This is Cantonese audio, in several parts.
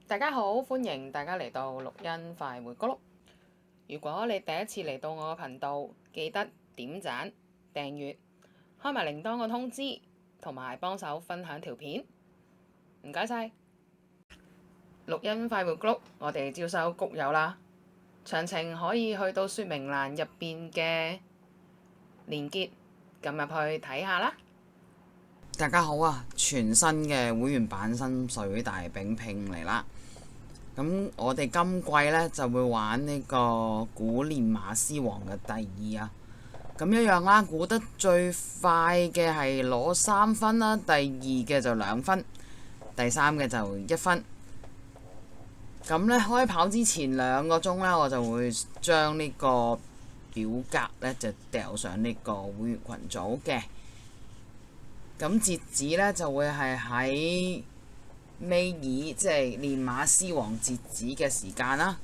大家好，歡迎大家嚟到錄音快活咕碌。如果你第一次嚟到我嘅頻道，記得點讚、訂閱、開埋鈴鐺個通知，同埋幫手分享條片，唔該晒。錄音快活咕碌，我哋招收谷友啦，詳情可以去到說明欄入邊嘅連結，撳入去睇下啦。大家好啊！全新嘅會員版心水大比拼嚟啦。咁我哋今季呢就會玩呢個估練馬師王嘅第二啊。咁一樣啦，估得最快嘅係攞3分啦，第二嘅就2分，第三嘅就1分。咁呢，開跑之前2個鐘呢，我就會將呢個表格呢就掉上呢個會員群組嘅。咁截止呢，就會係喺尾二，即係練馬師王截止嘅時間啦。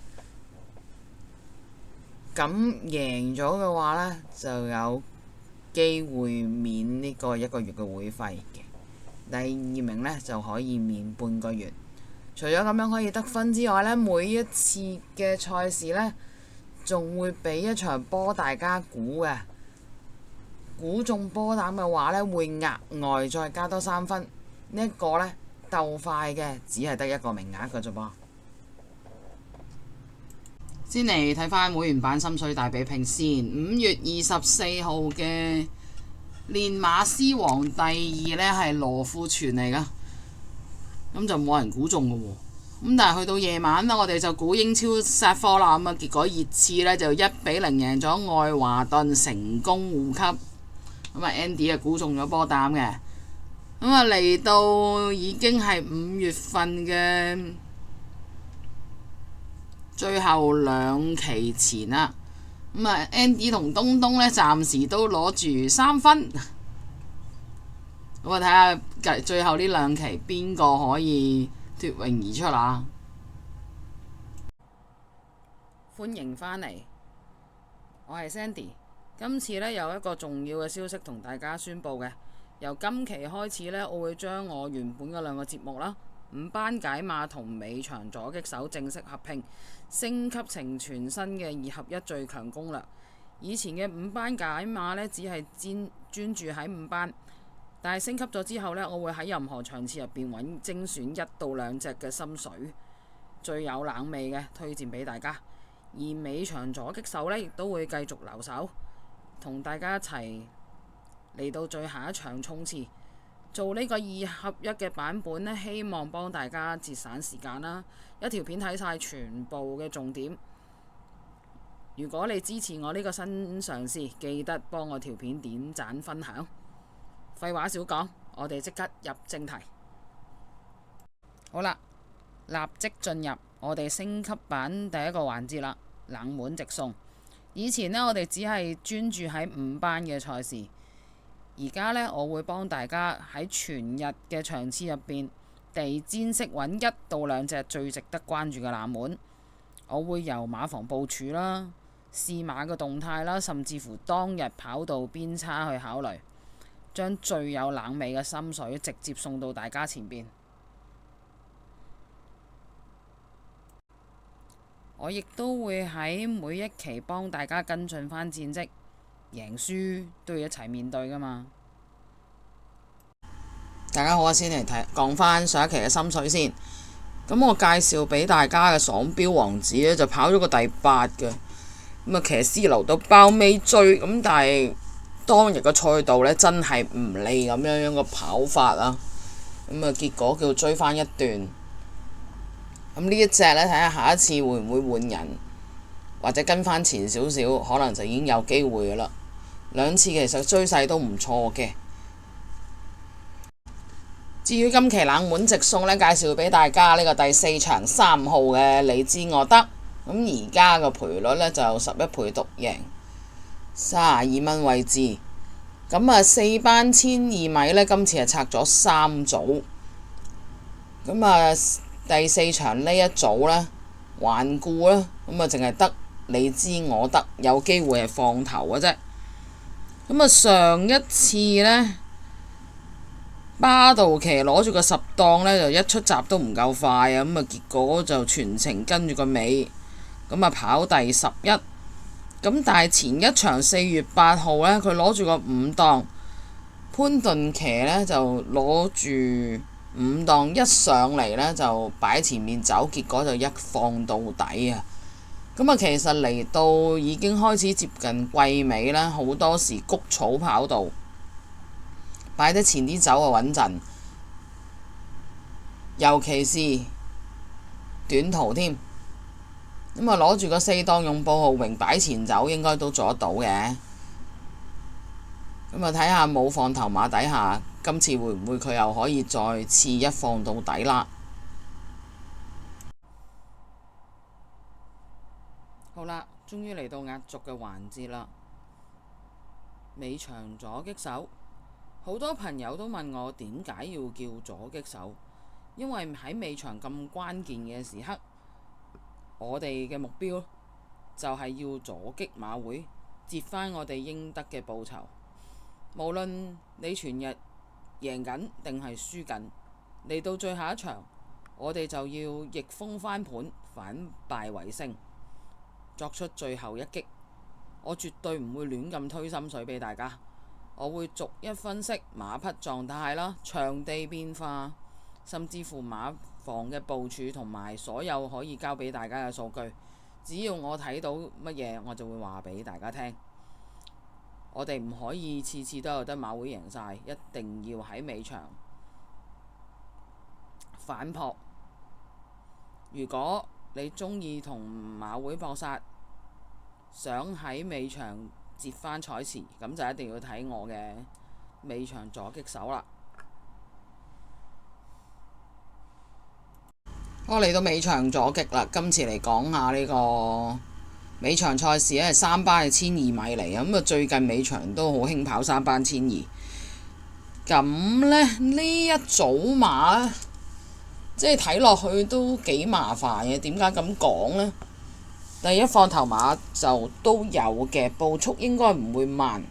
咁贏咗嘅話呢，就有機會免呢個1個月嘅會費嘅。第二名呢，就可以免半個月。除咗咁樣可以得分之外呢，每一次嘅賽事呢，仲會俾一場波大家估嘅。估中波膽嘅話呢，會額外再加多3分。呢一個呢，鬥快嘅只係得1個名額嘅啫噃。先嚟睇翻會員版心水大比拼先。5月24號嘅練馬師王第二呢係羅富全嚟噶，咁就冇人估中嘅喎。咁但係去到夜晚啦，我哋就估英超殺科啦。咁啊，結果熱刺呢就1-0贏咗愛華頓，成功護級。咁啊 Andy 啊估中咗波膽嘅。咁啊嚟到已經係5月份嘅最後2期前啦。咁啊 Andy 同東東呢暫時都攞住3分。咁啊睇下最後呢2期邊個可以脫穎而出啊！歡迎返嚟，我係 Sandy。今次呢，有一個重要嘅消息同大家宣佈嘅，由今期開始呢，我會將我原本嘅2個節目啦，5班解碼同尾場左擊手正式合併，升級成全新嘅2合1最強攻略。以前嘅5班解碼呢，只係專注喺5班，但係升級咗之後呢，我會喺任何場次入邊揾精選1到2隻嘅心水，最有冷味嘅推薦俾大家。而尾場左擊手呢，亦都會繼續留守，同大家一齊嚟到最後一場衝刺，做呢個2合1嘅版本呢，希望幫大家節省時間啦。一條片睇晒全部嘅重點。如果你支持我呢個新嘗試，記得幫我條片點讚分享。廢話少講，我哋即刻入正題。好啦，立即進入我哋升級版第一個環節啦，冷門直送。以前呢，我哋只係專注喺5班嘅賽事，而家呢，我會幫大家喺全日嘅場次入邊地氈式揾1到2隻最值得關注嘅冷門。我會由馬房部署啦、試馬嘅動態啦，甚至乎當日跑道邊差去考慮，將最有冷味嘅心水直接送到大家前邊。我亦都會喺每一期幫大家跟進返戰績，贏輸都要一齊面對㗎嘛。大家好啊，先嚟講返上一期嘅心水先。咁我介紹俾大家嘅爽標王子呢，就跑咗個第8嘅。咁啊，騎師留到包尾追，咁但係當日嘅賽道呢，真係唔利咁樣嘅跑法啊。咁啊，結果叫追返一段。咁呢一隻呢，睇下下一次會唔會換人，或者跟返前少少，可能就已經有機會㗎啦。2次其實追勢都唔錯嘅。至於今期冷門直送呢，介紹俾大家呢個第4場3號嘅你知我得。咁而家個賠率呢，就11倍獨贏，32蚊位置。咁啊4班1200米呢，今次係拆咗3組。咁啊第4場呢一組呢，頑固啦，咁啊淨係得你知我得，有機會係放頭嘅啫。咁啊上一次呢，巴道騎攞住個10檔呢，就一出閘都唔夠快啊！咁啊，結果就全程跟住個尾，咁啊跑第11。咁但係前一場4月8號呢，佢攞住個5檔，潘頓騎呢就攞住5檔一上嚟呢，就擺前面走，結果就一放到底啊！咁啊，其實嚟到已經開始接近季尾啦，好多時谷草跑道擺得前啲走啊穩陣，尤其是短途添。咁啊，攞住個4檔用布浩榮擺前走，應該都做得到嘅。咁啊，睇下冇放頭馬底下，今次會唔會佢又可以再次一放到底啦？好啦，終於嚟到壓軸嘅環節啦。尾場左擊手，好多朋友都問我點解要叫左擊手，因為喺尾場咁關鍵嘅時刻，我哋嘅目標就係要左擊馬會，接返我哋應得嘅報酬。無論你全日贏緊定係輸緊，嚟到最後一場，我哋就要逆風翻盤，反敗為勝，作出最後一擊。我絕對唔會亂咁推心水俾大家，我會逐一分析馬匹狀態啦、場地變化，甚至乎馬房嘅部署同埋所有可以交俾大家嘅數據。只要我睇到乜嘢，我就會話俾大家聽。我哋唔可以次次都有得馬會贏晒，一定要喺尾場反撲。如果你鍾意同馬會搏殺，想喺尾場接返彩池，咁就一定要睇我嘅尾場左擊手啦。我嚟到尾場左擊啦，今次嚟講下呢個尾場賽事咧，係3班嘅1200米嚟啊！咁啊，最近尾場都好興跑3班1200。咁呢一組馬呢，即係睇落去都幾麻煩嘅。點解咁講呢？第一放頭馬就都有嘅，步速應該唔會慢。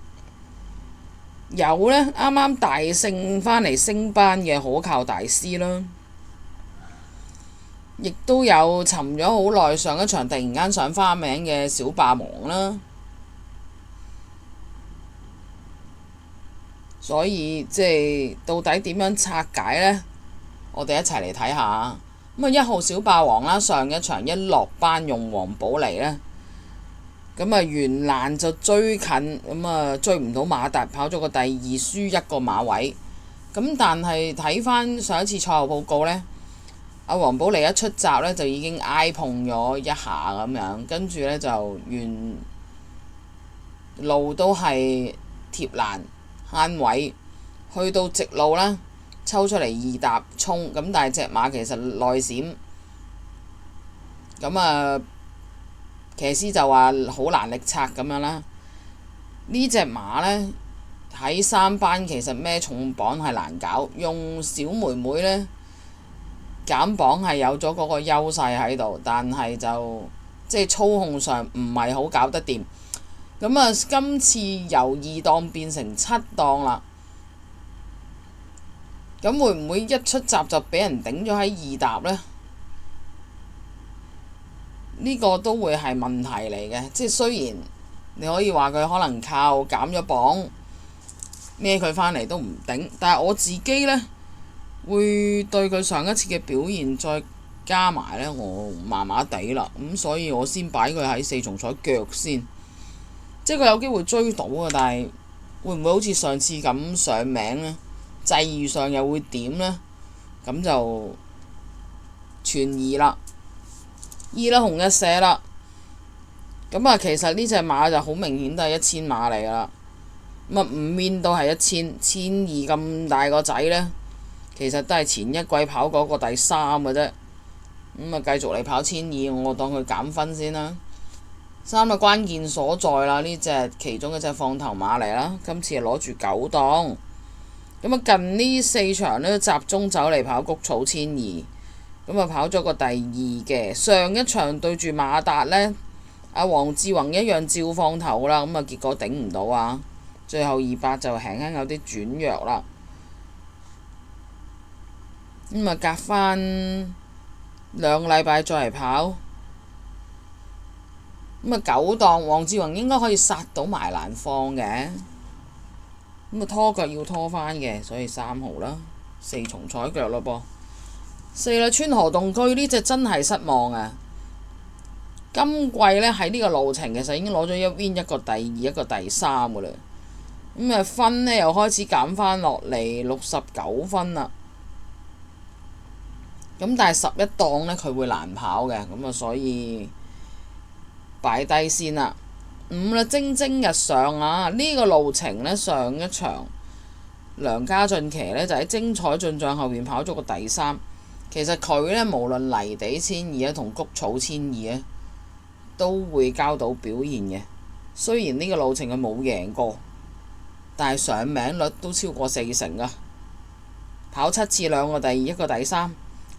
有呢啱啱大勝返嚟升班嘅可靠大師啦。亦都有沉咗好耐，上一場突然間上花名嘅小霸王啦，所以即係到底點樣拆解呢？我哋一齊嚟睇下。咁啊，1號小霸王啦，上一場一落班用黃寶嚟呢，咁啊原欄就追近，咁啊追唔到馬達，跑咗個第2，輸1個馬位。咁但係睇返上一次賽後報告呢，阿黃寶嚟一出閘呢，就已經挨碰咗一下咁樣，跟住呢，就沿路都係貼欄慳位，去到直路啦，抽出嚟2踏衝，咁但係隻馬其實內閃，咁啊騎師就話好難力拆咁樣啦。呢隻馬呢，喺3班其實孭重磅係難搞，用小妹妹呢，減磅係有咗嗰個優勢喺度，但係就即係操控上唔係好搞得掂。咁啊，今次由2檔變成7檔啦。咁會唔會一出閘就俾人頂咗喺2踏呢？呢個都會係問題嚟嘅。即係雖然你可以話佢可能靠減咗磅孭佢返嚟都唔頂，但係我自己呢，會對佢上一次嘅表現再加埋呢，我麻麻地啦。咁所以我先擺佢喺4重彩腳先，即係佢有機會追到啊！但係會唔會好似上次咁上名呢？際遇上又會點呢？咁就存疑啦。2啦，紅一射啦。咁啊，其實呢隻馬就好明顯都係1000碼嚟噶啦。咁啊，5面都係1000，1200咁大個仔呢，其實都係前一季跑嗰個第3嘅啫。咁啊，繼續嚟跑1200，我當佢減分先啦。3嘅關鍵所在啦，呢隻其中一隻放頭馬嚟啦。今次係攞住9檔。咁啊，近呢4場呢，集中走嚟跑谷草1200，咁啊跑咗個第2嘅。上一場對住馬達呢，阿黃志宏一樣照放頭啦，咁啊結果頂唔到啊，最後200就輕輕有啲轉弱啦。咁啊隔翻2個禮拜再嚟跑。咁啊9檔黃志宏應該可以殺到埋欄放嘅。咁啊拖腳要拖翻嘅，所以3號啦，4重彩腳咯噃。4啦，川河洞區呢隻真係失望啊！今季呢，喺呢個路程其實已經攞咗一 win 一個第2一個第3噶啦。咁啊分呢又開始減翻落嚟69分啦。咁但係11檔呢，佢會難跑嘅，咁啊所以擺低先啦。5啦，蒸蒸日上啊！呢個路程呢，上一場梁家俊騎呢，就喺精彩進帳後邊跑咗個第3。其實佢呢，無論泥地1002啊同谷草1002啊，都會交到表現嘅。雖然呢個路程佢冇贏過，但係上名率都超過40%噶。跑7次2個第2一個第3。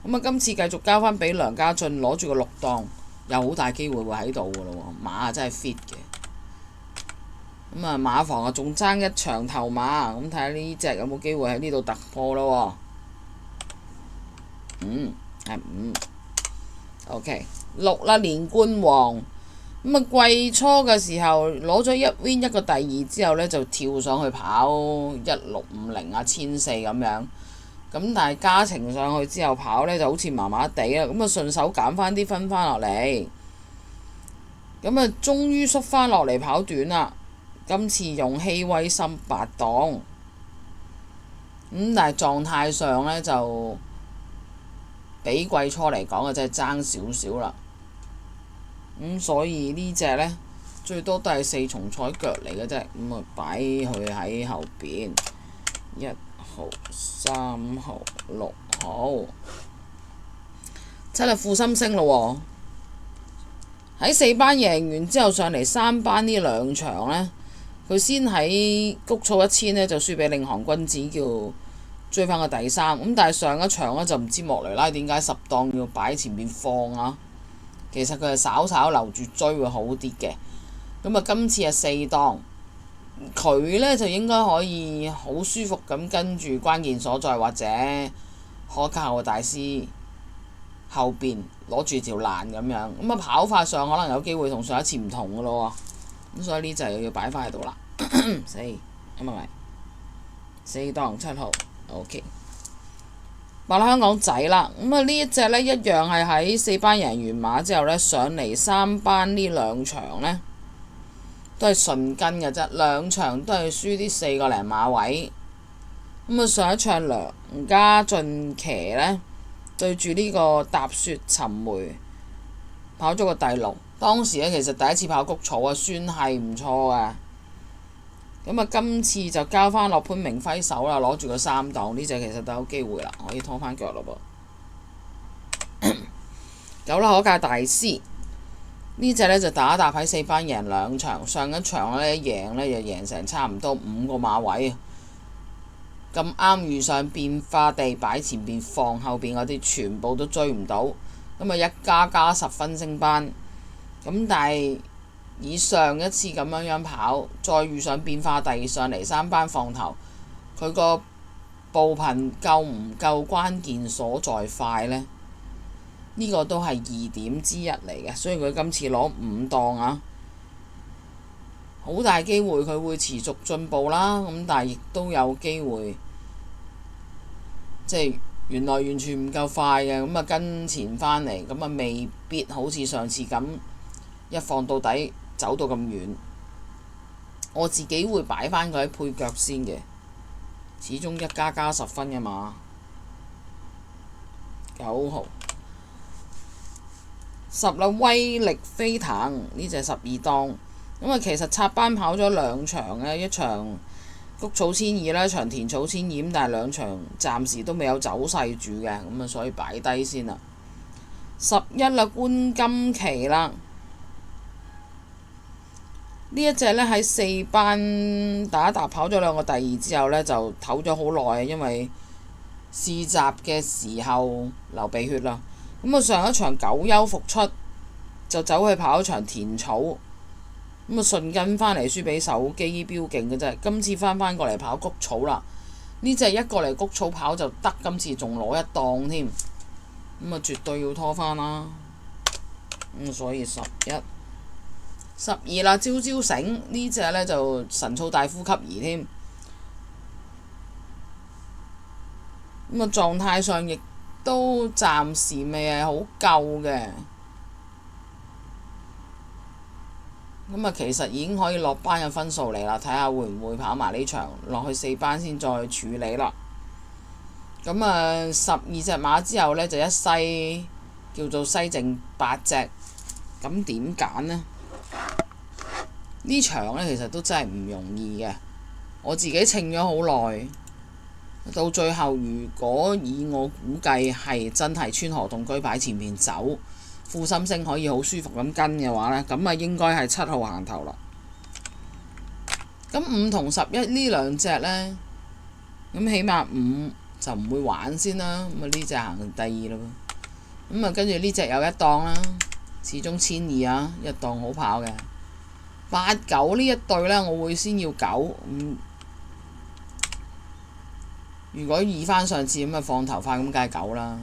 咁啊今次繼續交翻俾梁家俊攞住個6檔，有好大機會會喺度噶咯喎。馬啊真係 fit 嘅。咁啊馬房啊仲爭一場頭馬，咁睇下呢隻有冇機會喺呢度突破咯喎。係5。OK 6啦，連冠王。咁啊季初嘅時候攞咗1 win 一個第2之後呢，就跳上去跑1650啊1400咁樣。咁但係加程上去之後跑呢，就好似麻麻地啦。咁啊順手減翻啲分翻落嚟。咁啊終於縮翻落嚟跑短啦。今次用希威森8檔。但係狀態上呢，就比季初嚟講啊，真係爭少少啦。所以呢隻呢，最多都係4重彩腳嚟嘅啫。咁啊擺佢喺後邊1號、3號、6號。7啦，富心星咯喎。喺4班贏完之後上嚟3班呢2場呢，佢先喺谷草1000呢就輸俾領航君子，叫追翻個第3。咁但係上一場呢，就唔知莫雷拉點解10檔要擺前面放啊？其實佢係稍稍留住追會好啲嘅。咁啊今次係4檔，佢呢就應該可以好舒服咁跟住關鍵所在或者可靠嘅大師後邊攞住條欄咁樣。咁啊跑法上可能有機會同上一次唔同嘅咯喎。咁所以呢隻又要擺翻喺度啦。4檔7號 OK。白啦香港仔啦。咁啊呢一隻呢，一樣係喺4班贏完馬之後呢，上嚟3班呢2場呢，都係順跟嘅啫。2場都係輸啲4個零馬位。咁啊上一場梁家俊騎呢，對住呢個踏雪尋梅跑咗個第6。當時呢，其實第一次跑谷草啊，算係唔錯嘅。咁啊今次就交翻落潘明輝手啦，攞住個3檔。呢隻其實都有機會啦，可以拖翻腳咯噃。9啦，可界大師。呢隻呢就打喺4班贏2場，上一場呢贏呢就贏成差唔多5個馬位。咁啱遇上變化地擺前邊放，後邊嗰啲全部都追唔到。咁啊1+10分升班。咁但係以上一次咁樣跑，再遇上變化地上嚟3班放頭，佢個步頻夠唔夠關鍵所在快呢？呢個都係疑點之一嚟嘅，所以佢今次攞5檔啊，好大機會佢會持續進步啦。咁但係亦都有機會，即係原來完全唔夠快嘅，咁啊跟前返嚟，咁啊未必好似上次咁一放到底走到咁遠。我自己會擺翻佢喺配腳先嘅，始終1+10分嘅嘛。9號10啦，威力飛騰。呢隻12檔。咁啊其實插班跑咗2場嘅，一場谷草1002啦，一場田草1002，但係2場暫時都未有走勢住嘅，咁啊所以擺低先啦。11啦，觀金旗啦。呢一隻呢，喺4班打跑咗2個第2之後呢，就唞咗好耐，因為試閘嘅時候流鼻血啦。咁啊上一場9休復出，就走去跑一場田草，咁啊順跟返嚟輸俾手機標勁嘅啫。今次翻過嚟跑谷草啦，呢隻一過嚟谷草跑就得，今次仲攞一檔添，咁啊絕對要拖翻啦。所以11、12啦，朝朝醒呢隻呢就神操大呼吸儀添。咁啊狀態上亦都暫時未係好夠嘅。咁啊，其實已經可以落班嘅分數嚟啦，睇下會唔會跑埋呢場落去4班先再處理啦。咁啊，12隻馬之後呢，就一篩叫做篩剩8隻，咁點揀呢？呢場呢，其實都真係唔容易嘅，我自己稱咗好耐，到最後如果以我估計係真係川河同居擺前面走，富心星可以好舒服咁跟嘅話呢，咁啊應該係7號行頭啦。咁5同11呢兩隻呢，咁起碼5就唔會玩先啦。咁啊呢隻行第2啦，咁啊跟住呢隻有一檔啦，始終1200啊，一檔好跑嘅。8、9呢一對呢，我會先要9。如果以翻上次咁啊放頭髮咁，梗係9啦。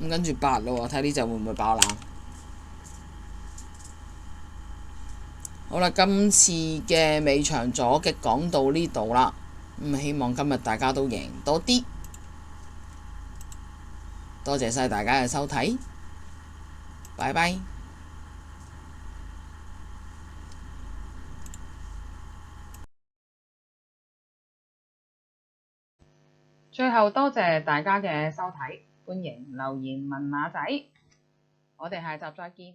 咁跟住8咯，睇呢隻會唔會爆冷？好啦，今次嘅尾場左擊講到呢度啦。希望今日大家都贏多啲。多謝晒大家嘅收睇，拜拜。最後多謝大家嘅收睇，歡迎留言問馬仔，我哋下集再見。